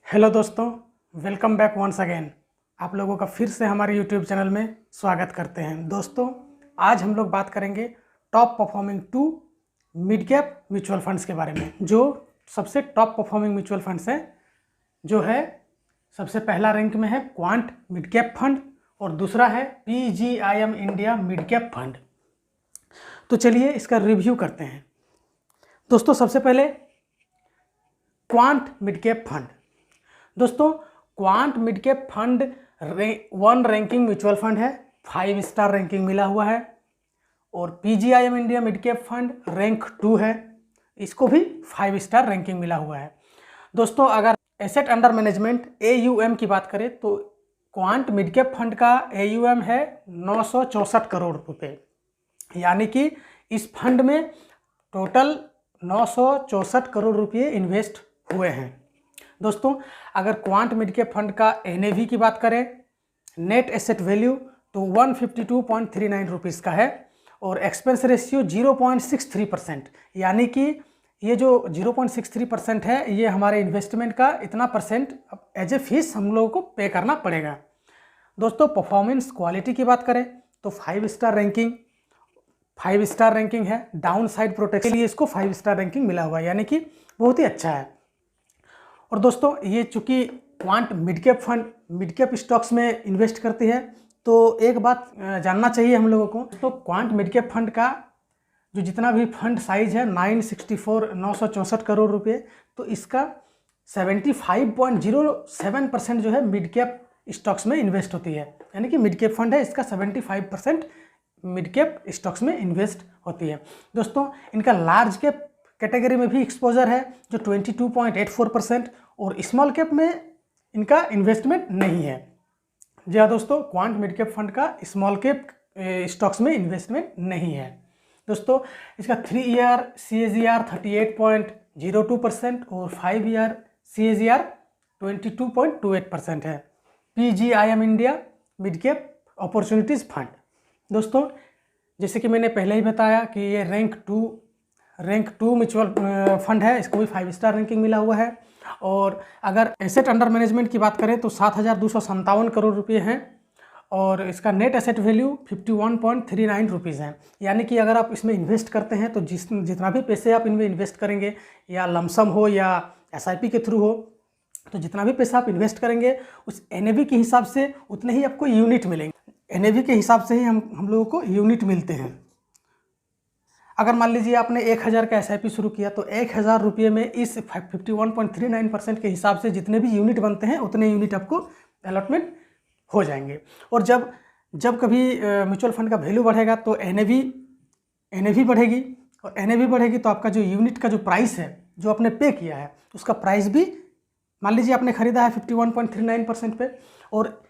Hello दोस्तों, welcome back once again. आप लोगों का फिर से हमारे यूट्यूब चैनल में स्वागत करते हैं। दोस्तों, आज हम लोग बात करेंगे top performing 2 mid cap mutual funds के बारे में। जो सबसे टॉप परफॉर्मिंग म्यूचुअल फंड्स हैं, जो है सबसे पहला रैंक में है क्वांट मिड कैप फंड और दूसरा है PGIM India mid cap fund. तो चलिए इसका रिव्यू करते हैं। दोस्तों, सबसे पहले क्वांट मिड कैप फंड। दोस्तों, quant mid cap fund 1 ranking mutual fund है, 5 स्टार रैंकिंग मिला हुआ है। और PGIM India mid cap fund rank 2 है, इसको भी 5 स्टार रैंकिंग मिला हुआ है। दोस्तों, अगर एसेट अंडर मैनेजमेंट AUM की बात करें तो क्वांट मिड कैप फंड का AUM है 964 करोड़ रुपए, यानी कि इस फंड में टोटल 964 करोड़ रुपये इन्वेस्ट हुए हैं। दोस्तों, अगर क्वांट मिड कैप फंड का NAV की बात करें, नेट एसेट वैल्यू, तो 152.39 रुपीज़ का है और एक्सपेंस रेशियो 0.63%, यानी कि ये जो 0.63% है, ये हमारे इन्वेस्टमेंट का इतना परसेंट एज ए फीस हम लोगों को पे करना पड़ेगा। दोस्तों, परफॉर्मेंस क्वालिटी की बात करें तो 5 स्टार रैंकिंग है। डाउन साइड प्रोटेक्शन के लिए इसको 5 स्टार रैंकिंग मिला हुआ है, यानी कि बहुत ही अच्छा है। और दोस्तों, ये चूँकि quant mid cap fund mid cap stocks में इन्वेस्ट करती है, तो एक बात जानना चाहिए हम लोगों को। तो क्वांट मिड कैप फंड का जो जितना भी फंड साइज है 964 करोड़ रुपए, तो इसका 75.07% जो है मिड कैप स्टॉक्स में इन्वेस्ट होती है, यानी कि मिड कैप फंड है, इसका 75% मिड कैप स्टॉक्स में इन्वेस्ट होती है। दोस्तों, इनका लार्ज कैप कैटेगरी में भी एक्सपोजर है जो 22.84%, और स्मॉल कैप में इनका इन्वेस्टमेंट नहीं है। जी हाँ दोस्तों, क्वांट मिड कैप फंड का स्मॉल कैप स्टॉक्स में इन्वेस्टमेंट नहीं है। दोस्तों, इसका 3 ईयर CAGR 38.02% और 5 ईयर CAGR 22.28% है। PGIM India mid cap opportunities fund. दोस्तों, जैसे कि मैंने पहले ही बताया कि ये रैंक 2 म्यूचुअल फंड है, इसको भी 5 स्टार रैंकिंग मिला हुआ है। और अगर एसेट अंडर मैनेजमेंट की बात करें तो 7,257 करोड़ रुपये हैं और इसका नेट एसेट वैल्यू 51.39 रुपीज़ है, यानी कि अगर आप इसमें इन्वेस्ट करते हैं तो जितना भी पैसे आप इनमें इन्वेस्ट करेंगे, या लमसम हो या SIP के थ्रू हो, तो जितना भी पैसा आप इन्वेस्ट करेंगे उस NAV के हिसाब से उतने ही आपको यूनिट मिलेंगे। NAV के हिसाब से ही हम लोगों को यूनिट मिलते हैं। अगर मान लीजिए आपने 1000 का SIP शुरू किया तो 1000 रुपये में इस 51.39% के हिसाब से जितने भी यूनिट बनते हैं उतने यूनिट आपको अलॉटमेंट हो जाएंगे। और जब कभी म्यूचुअल फंड का वैल्यू बढ़ेगा तो NAV बढ़ेगी, और NAV बढ़ेगी तो आपका जो यूनिट का जो प्राइस है, जो आपने पे किया है, उसका प्राइस भी, मान लीजिए आपने ख़रीदा है 51.39% पे और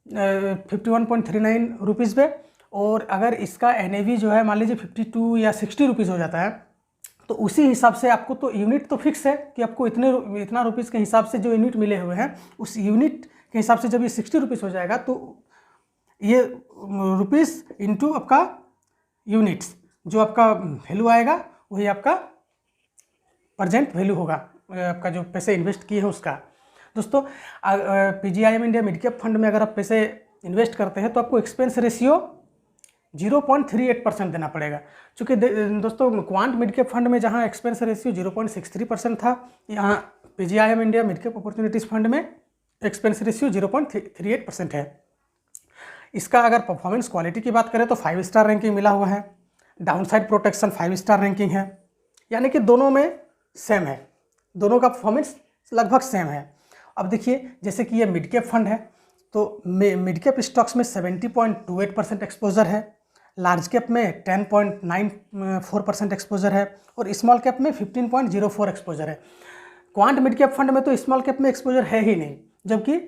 51.39 रुपीज़ पे, और अगर इसका NAV जो है मान लीजिए 52 या 60 रुपीज़ हो जाता है, तो उसी हिसाब से आपको, तो यूनिट तो फिक्स है कि आपको इतना रुपीज़ के हिसाब से जो यूनिट मिले हुए हैं, उस यूनिट के हिसाब से जब ये 60 रुपीज़ हो जाएगा तो ये रुपीज़ इंटू आपका यूनिट्स, जो आपका वैल्यू आएगा वही आपका प्रेजेंट वैल्यू होगा, आपका जो पैसे इन्वेस्ट किए हैं उसका। दोस्तों, PGIM India mid cap fund में अगर आप पैसे इन्वेस्ट करते हैं तो आपको एक्सपेंस रेशियो 0.38% देना पड़ेगा। चूँकि दोस्तों, क्वांट मिड कैप फंड में जहाँ एक्सपेंस रेशियो 0.63% था, यहाँ PGIM India mid cap opportunities fund में एक्सपेंस रेशियो 0.38% है। इसका अगर परफॉर्मेंस क्वालिटी की बात करें तो 5 स्टार रैंकिंग मिला हुआ है। Down side protection 5 star ranking है, यानी कि दोनों में सेम है, दोनों का परफॉर्मेंस लगभग सेम है। अब देखिए, जैसे कि ये मिड कैप फंड है तो मिड कैप स्टॉक्स में 70.28% एक्सपोजर है, लार्ज कैप में 10.94% एक्सपोजर है और स्मॉल कैप में 15.04 एक्सपोजर है। क्वांट मिड कैप फंड में तो स्मॉल कैप में एक्सपोजर है ही नहीं, जबकि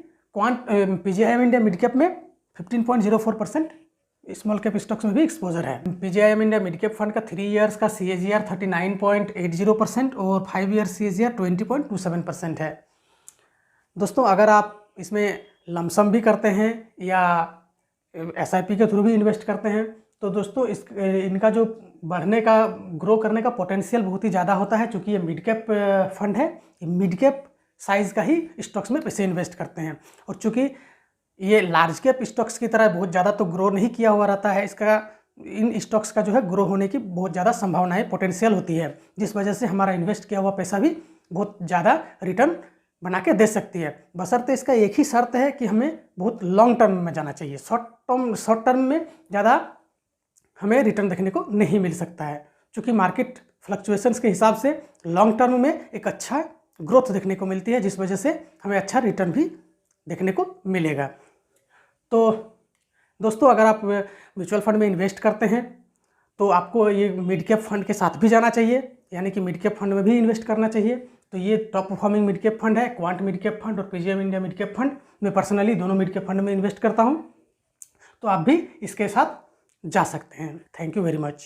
PGIM इंडिया मिड कैप में 15.04% स्मॉल कैप स्टॉक्स में भी एक्सपोजर है। PGIM India mid cap fund का 3 ईयर्स का CAGR 39.80% और 5 ईयर CAGR 20.27% है। दोस्तों, अगर आप इसमें लमसम भी करते हैं या SIP के थ्रू भी इन्वेस्ट करते हैं तो दोस्तों इनका जो ग्रो करने का पोटेंशियल बहुत ही ज़्यादा होता है, क्योंकि ये मिड कैप फंड है। ये मिड कैप साइज़ का ही स्टॉक्स में पैसे इन्वेस्ट करते हैं। और चूँकि ये लार्ज कैप स्टॉक्स की तरह बहुत ज़्यादा तो ग्रो नहीं किया हुआ रहता है, इसका इन स्टॉक्स का जो है ग्रो होने की बहुत ज़्यादा संभावनाएं पोटेंशियल होती है, जिस वजह से हमारा इन्वेस्ट किया हुआ पैसा भी बहुत ज़्यादा रिटर्न बना के दे सकती है। बशर्ते इसका एक ही शर्त है कि हमें बहुत लॉन्ग टर्म में जाना चाहिए। शॉर्ट टर्म में ज़्यादा हमें रिटर्न देखने को नहीं मिल सकता है, क्योंकि मार्केट फ्लक्चुएशंस के हिसाब से लॉन्ग टर्म में एक अच्छा ग्रोथ देखने को मिलती है, जिस वजह से हमें अच्छा रिटर्न भी देखने को मिलेगा। तो दोस्तों, अगर आप म्यूचुअल फंड में इन्वेस्ट करते हैं तो आपको ये मिड कैप फंड के साथ भी जाना चाहिए, यानी कि मिड कैप फंड में भी इन्वेस्ट करना चाहिए। तो ये top performing mid cap fund है, क्वांट मिड कैप फंड और PGM India mid cap fund. मैं पर्सनली दोनों मिड कैप फंड में इन्वेस्ट करता हूँ, तो आप भी इसके साथ जा सकते हैं। Thank you very much.